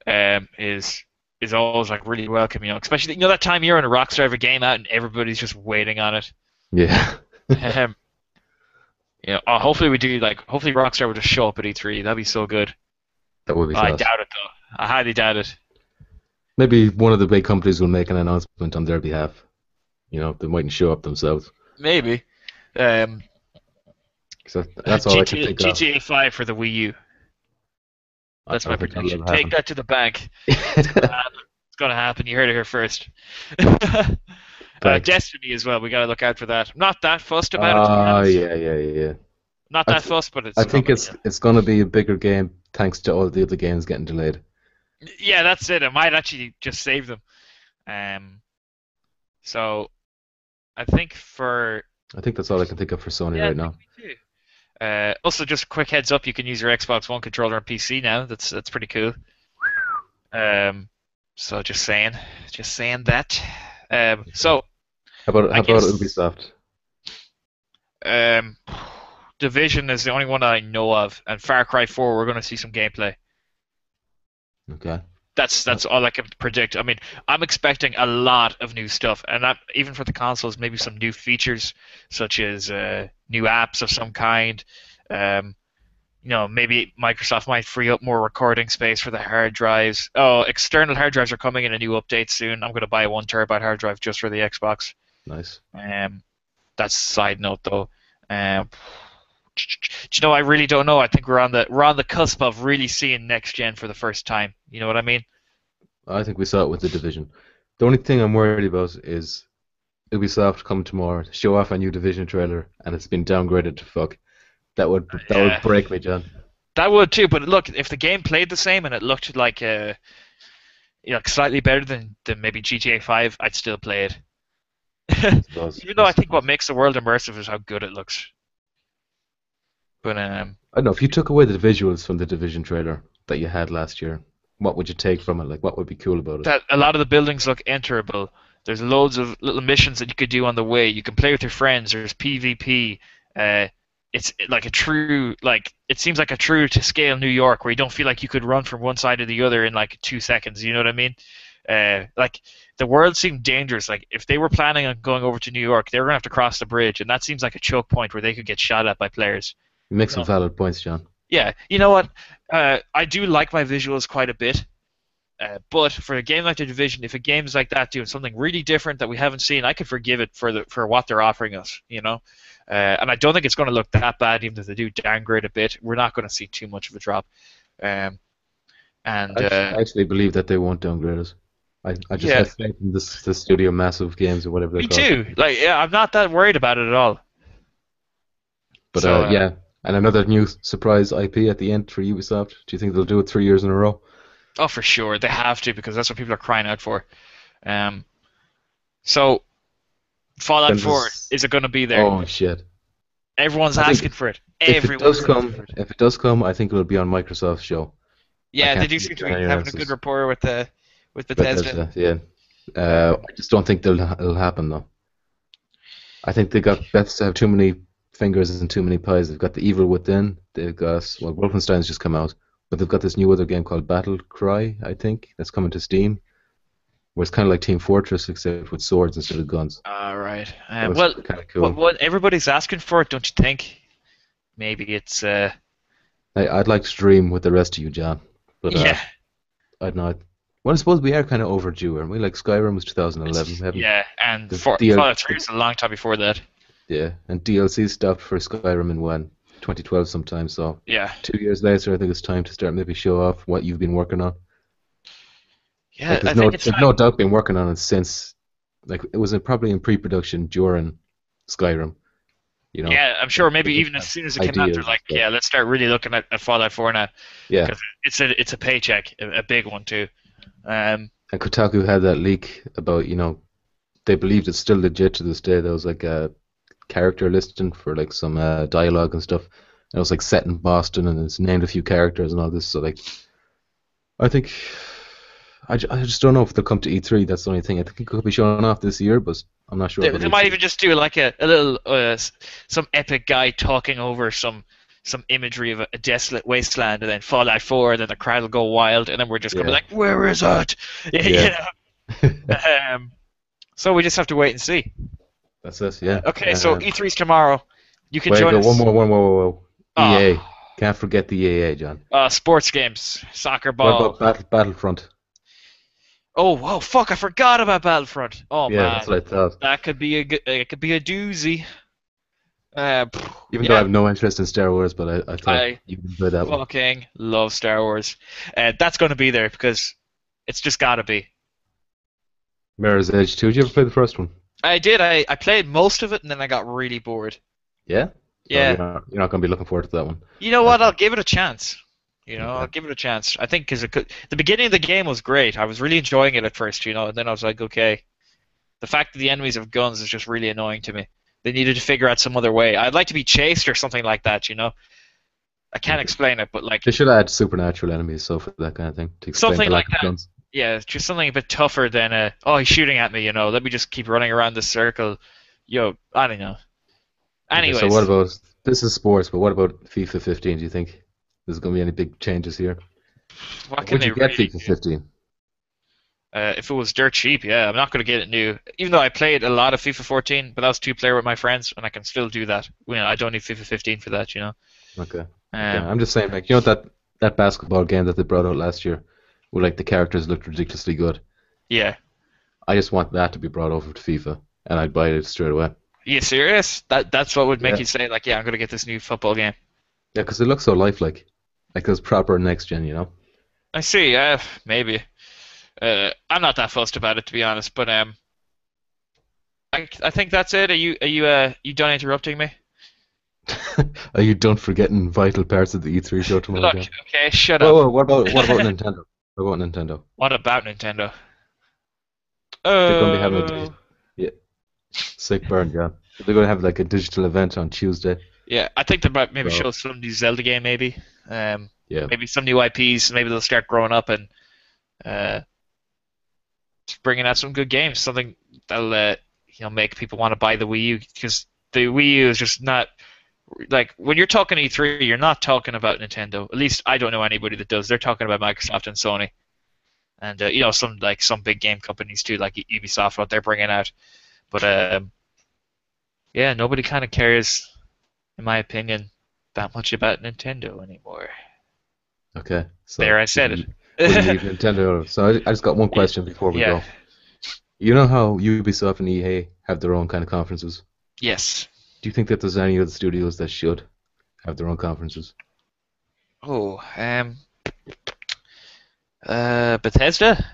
is always like really welcome. Especially that time of year when a Rockstar have a game out and everybody's just waiting on it. Yeah, Um, hopefully we do hopefully Rockstar would just show up at E3. That'd be so good. that would be I class. doubt it though. I highly doubt it. Maybe one of the big companies will make an announcement on their behalf. They mightn't show up themselves. Maybe. Um, So that's all I can think of. GTA 5 for the Wii U. I That's my don't think that'll prediction. ever Take happen. that to the bank. It's gonna happen. It's gonna happen. You heard it here first. Thanks. Destiny as well. We gotta look out for that. I'm not that fussed about it, to be honest. Yeah. Not I that th fussed, but I it's think coming. it's gonna be a bigger game thanks to all the other games getting delayed. Yeah, that's it. I might actually just save them. Um, so I think for I think that's all I can think of for Sony yeah, I right think now. me too. Also, just a quick heads up: you can use your Xbox One controller on PC now. That's pretty cool. Um, so just saying that. So How I about guess Ubisoft? um, Division is the only one I know of, and Far Cry 4 we're going to see some gameplay. Okay. That's all I can predict. I mean, I'm expecting a lot of new stuff, and even for the consoles, maybe some new features such as new apps of some kind. Um, maybe Microsoft might free up more recording space for the hard drives. Oh, external hard drives are coming in a new update soon. I'm going to buy a 1 terabyte hard drive just for the Xbox. Nice. That's a side note though. Um, I really don't know. I think we're on the cusp of really seeing next gen for the first time. You know what I mean? I think we saw it with the Division. The only thing I'm worried about is Ubisoft come tomorrow, show off a new Division trailer, and it's been downgraded to fuck. That would Yeah, break me, John. that would too. But look, if the game played the same and it looked like slightly better than maybe GTA 5, I'd still play it. I suppose. Even though I I think what suppose. makes the world immersive is how good it looks. But I don't know, if you took away the visuals from the Division trailer that you had last year, what would you take from it? Like, what would be cool about it? That a lot of the buildings look enterable. There's loads of little missions that you could do on the way. You can play with your friends. There's PvP. Uh, it's like a true, like it seems like a true to scale New York where you don't feel like you could run from one side to the other in like 2 seconds. You know what I mean? Like the world seemed dangerous. Like if they were planning on going over to New York, they were gonna have to cross the bridge, and that seems like a choke point where they could get shot at by players. You make You some know? valid points, John. Yeah, you know what? I do like my visuals quite a bit. But for a game like the Division, if a game's like that doing something really different that we haven't seen, I could forgive it for what they're offering us, you know. And I don't think it's going to look that bad, even if they do downgrade a bit. We're not going to see too much of a drop. Um, and I actually believe that they won't downgrade us. I just yeah, have faith in the studio Massive Games or whatever they're me called. too. Like, yeah, I'm not that worried about it at all. But So yeah, and another new surprise IP at the end for Ubisoft. Do you think they'll do it 3 years in a row? oh, for sure, they have to because that's what people are crying out for. Um, so Fallout Then 4, there's- is it going to be there? Oh shit! Everyone's I think asking for it. If it does Everyone's come, asking for it. if it does come, I think it'll be on Microsoft's show. Yeah, they can't do see seem to be anyone having a else's. good rapport with But Bethesda. yeah. I just don't think it'll happen though. I think they got Bethesda have too many fingers and too many pies. They've got the Evil Within. They've got Wolfenstein's just come out, but they've got this new other game called Battle Cry, I think, that's coming to Steam, where it's kind of like Team Fortress except with swords instead of guns. All right. That looks Well, kind of cool. what everybody's asking for it, don't you think? Maybe it's I'd like to dream with the rest of you, John, but yeah, I'd not. Well, I suppose we are kind of overdue, aren't we? Like Skyrim was 2011, haven't yeah, and the Fallout 3 was a long time before that. Yeah, and DLC stopped for Skyrim in when 2012 sometime. So Yeah, 2 years later, I think it's time to start maybe show off what you've been working on. yeah. Like, I there's think it's there's time. no doubt been working on it since, like it was probably in pre-production during Skyrim. You know. Yeah, I'm sure. Maybe They even as have soon as it came out, they're ideas, like, but yeah, let's start really looking at Fallout 4 now yeah. because it's a paycheck, a big one too. And Kotaku had that leak about they believed it's still legit to this day. There was like a character listing for like some dialogue and stuff. And it was like set in Boston and it's named a few characters and all this. So like, I think I just don't know if they'll come to E3. That's the only thing. I think it could be shown off this year, but I'm not sure They, about they might E3. even just do like a little some epic guy talking over some imagery of a desolate wasteland, and then Fallout 4, and then the crowd will go wild, and then we're just gonna be Yeah. like, where is it? Yeah. You know. So we just have to wait and see. That's it. Yeah. Okay, so E3's tomorrow. You can Wait, join go us. one more. Oh. EA. Can't forget the EA, John. Sports games, soccer What ball. about Battlefront? Oh, whoa, fuck! I forgot about Battlefront. Oh Yeah, man, that's what I thought. that could be it could be a doozy. Even Yeah. though I have no interest in Star Wars, but I thought I you would enjoy that one. fucking love Star Wars. That's going to be there because it's just got to be. Mirror's Edge 2. Did you ever play the first one? I did. I played most of it and then I got really bored. Yeah? So Yeah. You're not going to be looking forward to that one. You know what? I'll give it a chance. Okay. I'll give it a chance. I think because the beginning of the game was great. I was really enjoying it at first, and then I was like, okay. The fact that the enemies have guns is just really annoying to me. They needed to figure out some other way. I'd like to be chased or something like that, I can't Okay. explain it, but like, They should add supernatural enemies, so for that kind of thing. To explain Something the lack like of that. guns. yeah, just something a bit tougher than, oh, he's shooting at me, let me just keep running around this circle. I don't know. Okay, Anyways, so what about, this is sports, but what about FIFA 15? Do you think there's going to be any big changes here? what can Would they you get really FIFA 15? If it was dirt cheap, yeah, I'm not going to get it new. Even though I played a lot of FIFA 14, but that was 2-player with my friends, and I can still do that. I don't need FIFA 15 for that, Okay. Um, I'm just saying, like, that basketball game that they brought out last year, where like the characters looked ridiculously good. yeah. I just want that to be brought over to FIFA, and I'd buy it straight away. Are you serious? That's what would make Yeah. you say, like, yeah, I'm going to get this new football game. Yeah, because it looks so lifelike. Like it's proper next gen. I see, maybe. I'm not that fussed about it, to be honest, but I think that's it. Are you done interrupting me? Are you done forgetting vital parts of the E3 show tomorrow? Look, John? okay, shut Whoa, up. whoa, what about Nintendo? What about Nintendo? What about Nintendo? They're going to be having Oh, yeah, sick burn, yeah. They're going to have like a digital event on Tuesday. Yeah, I think they might maybe So show some new Zelda game, maybe. yeah, Maybe some new IPs. Maybe they'll start growing up and uh, bringing out some good games. Something that'll make people want to buy the Wii U because the Wii U is just not like when you're talking E3, you're not talking about Nintendo. At least I don't know anybody that does. They're talking about Microsoft and Sony, and some big game companies too, like Ubisoft, what they're bringing out. But yeah, nobody kind of cares, in my opinion, that much about Nintendo anymore. okay. So There, I said we can leave it. Nintendo. So I just got one question before we Yeah. go. You know how Ubisoft and EA have their own kind of conferences? Yes. Do you think that there's any other studios that should have their own conferences? Oh, Bethesda.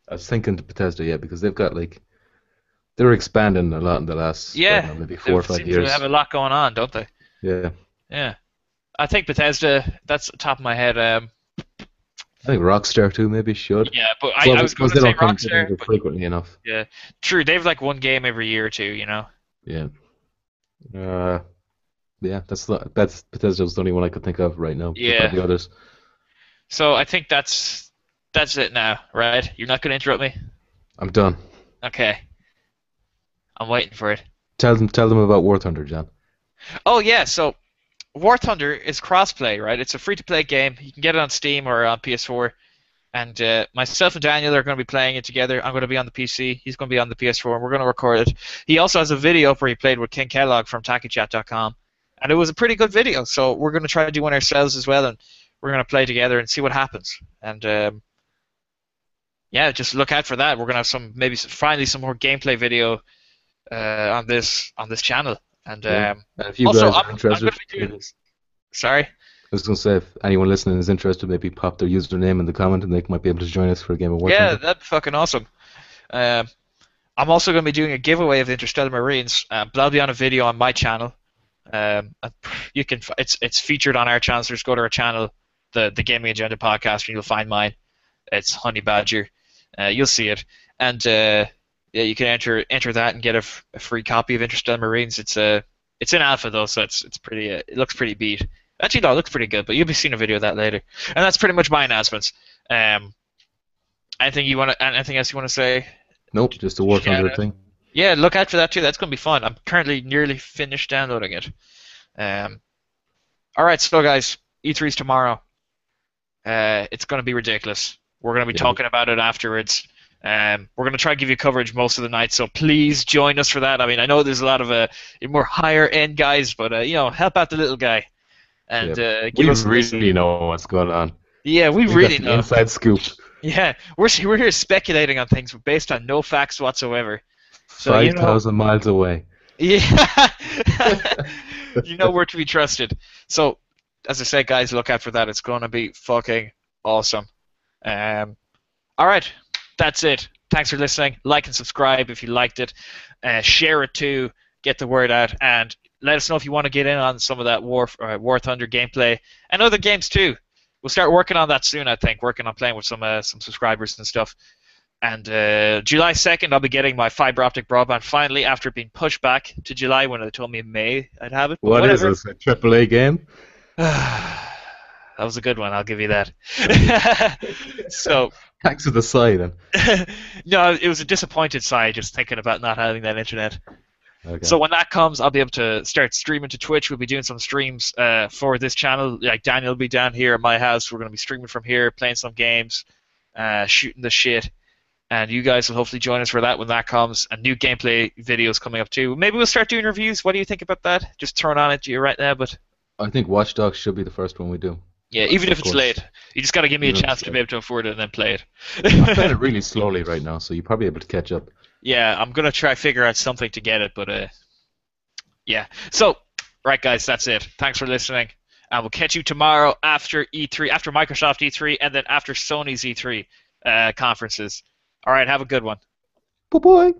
I was thinking to Bethesda, yeah, because they've got like they're expanding a lot in the last, I don't Yeah, know, maybe they 4 or 5 seem to have years. a lot going on, don't they? Yeah, Yeah. I think Bethesda. That's the top of my head. I think Rockstar too maybe should. Yeah, but I Well, was going because to say they don't Rockstar, go but frequently enough. yeah, true. They've like one game every year or two, you know. Yeah. Uh, yeah, that's Bethesda's the only one I could think of right now. There's Yeah. probably others. So I think that's it now, right? You're not going to interrupt me. I'm done. Okay, I'm waiting for it. Tell them about War Thunder, John. Oh yeah, so War Thunder is crossplay, right? It's a free-to-play game. You can get it on Steam or on PS4. And myself and Daniel are going to be playing it together. I'm going to be on the PC. He's going to be on the PS4, and we're going to record it. He also has a video up where he played with King Kellogg from TakiChat.com, and it was a pretty good video. So we're going to try to do one ourselves as well, and we're going to play together and see what happens. And yeah, just look out for that. We're going to have finally some more gameplay video on this channel. And Yeah. And if you also, guys are I'm going interested, to be doing. maybe, Sorry. I was gonna say if anyone listening is interested, maybe pop their username in the comment and they might be able to join us for a game of War Yeah, Thunder. that'd be fucking awesome. Um, I'm also going to be doing a giveaway of the Interstellar Marines, but that'll be on a video on my channel. And it's featured on our channel. So just go to our channel, the Gaming Agenda podcast, and you'll find mine. It's Honey Badger. You'll see it, and yeah, you can enter that and get a free copy of Interstellar Marines. It's in alpha though, so it's pretty. It looks pretty beat. Actually, no, it looks pretty good. But you'll be seeing a video of that later, and that's pretty much my announcements. Anything else you want to say? Nope, just a War Shout Thunder out. thing. Yeah, look out for that too. That's going to be fun. I'm currently nearly finished downloading it. Um, all right, so guys, E3's tomorrow. It's going to be ridiculous. We're going to be Yeah. talking about it afterwards. We're going to try to give you coverage most of the night, so please join us for that. I mean, I know there's a lot of more higher end guys, but help out the little guy and Yeah. give We us. really know what's going on. Yeah, we We really got the know. inside scoop. Yeah, we're here speculating on things based on no facts whatsoever. So 5,000 miles away. yeah, we're to be trusted. So, as I said, guys, look out for that. It's going to be fucking awesome. All right, that's it. Thanks for listening. Like and subscribe if you liked it. Share it too. Get the word out, and let us know if you want to get in on some of that War Thunder gameplay and other games too. We'll start working on that soon. I think working on playing with some subscribers and stuff. And July 2nd, I'll be getting my fiber optic broadband finally after being pushed back to July when they told me in May I'd have it. But What is whatever. this? A AAA game? That was a good one. I'll give you that. So, Thanks to the side. no, it was a disappointed sigh just thinking about not having that internet. Okay. So when that comes, I'll be able to start streaming to Twitch. We'll be doing some streams for this channel. Like Daniel will be down here at my house. We're going to be streaming from here, playing some games, shooting the shit. And you guys will hopefully join us for that when that comes. And new gameplay videos coming up too. Maybe we'll start doing reviews. What do you think about that? Just throwing on it to you right now, but I think Watch Dogs should be the first one we do. yeah, even if Of it's course. late, you just got to give me a Even if chance it's to late. be able to afford it and then play it. I'm playing it really slowly right now, so you're probably able to catch up. Yeah, I'm gonna try figure out something to get it, but yeah. So, right, guys, that's it. Thanks for listening, and we'll catch you tomorrow after E3, after Microsoft E3, and then after Sony's E3 conferences. All right, have a good one. Bye bye.